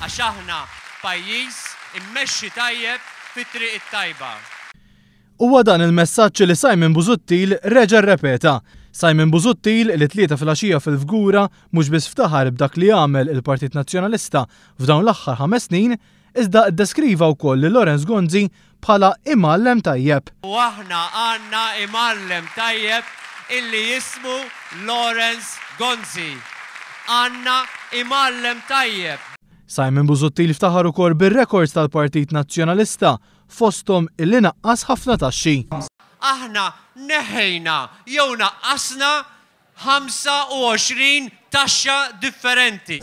għax aħna pajjiż immexxi tajjeb fit-triq it-tajba. Huwa dan il-messaġġ li Simon Busuttil reġa' rrepeta. Simon Busuttil li tlieta fil-għaxija fil-Fgura mhux biss ftaħar b'dak li għamel il-Partit Nazzjonalista f'dawn l-aħħar 5 snin, iżda ddeskriva wkoll lil Lawrence Gonzi bħala imgħallem tajjeb. U aħna għandna imgħallem tajjeb illi jismu Lawrence Gonzi. Għandna imgħallem tajjeb. Simon Busuttil ftaħar ukoll bir-rekords tal-Partit Nazzjonalista fosthom illi naqqas ħafna taxxi. Aħna neħejna jew naqqasna 25 taxxa differenti.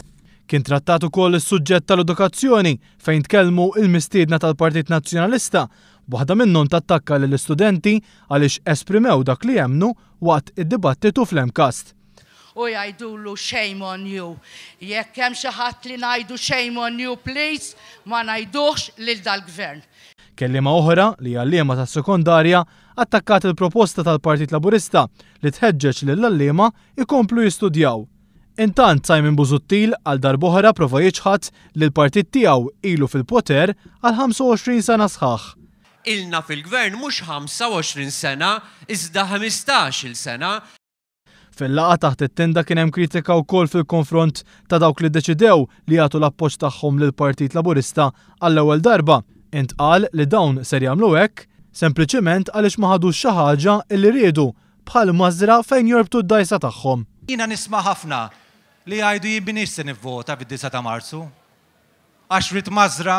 Kien trattat ukoll is-suġġett tal-edukazzjoni fejn tkellmu il-mistiedna tal-Partit Nazzjonalista, waħda minnhom tattakka lill-istudenti għaliex esprimew dak li jemmnu waqt id-dibattitu fl-Emcast. U jgħidulu shame on you. Jekk hemm xi ħadd li ngħidu shame on you please, ma ngħidux lil dal-gvern. Kelliema oħra li għalliema tas-sekondarja attakkat il-proposta tal-Partit Laburista li tħeġġeġ lill-għalliema ikomplu jistudjaw. Intant Simon Busuttil għal darb'oħra prova jiġħad li l-partit tiegħu ilu fil-poter għal 25 sena sħaħ. Ilna fil-gvern mhux 25 sena, iżda 15-il sena. Fil-laqgħa taħt it-tenda kien hemm kritika wkoll fil-konfront ta' dawk li ddeċidew li jagħtu l-appoġġ tagħhom lill-Partit Laburista għall-ewwel darba. Intqal li dawn ser jagħmlu hekk sempliċement għaliex ma ħadux xi ħaġa li riedu bħal mażra fejn jorbtu d-dajsa tagħhom. Jiena nisma' ħafna li jgħidu jien se nivvota fid-9 ta' Marzu. Għax rid mażra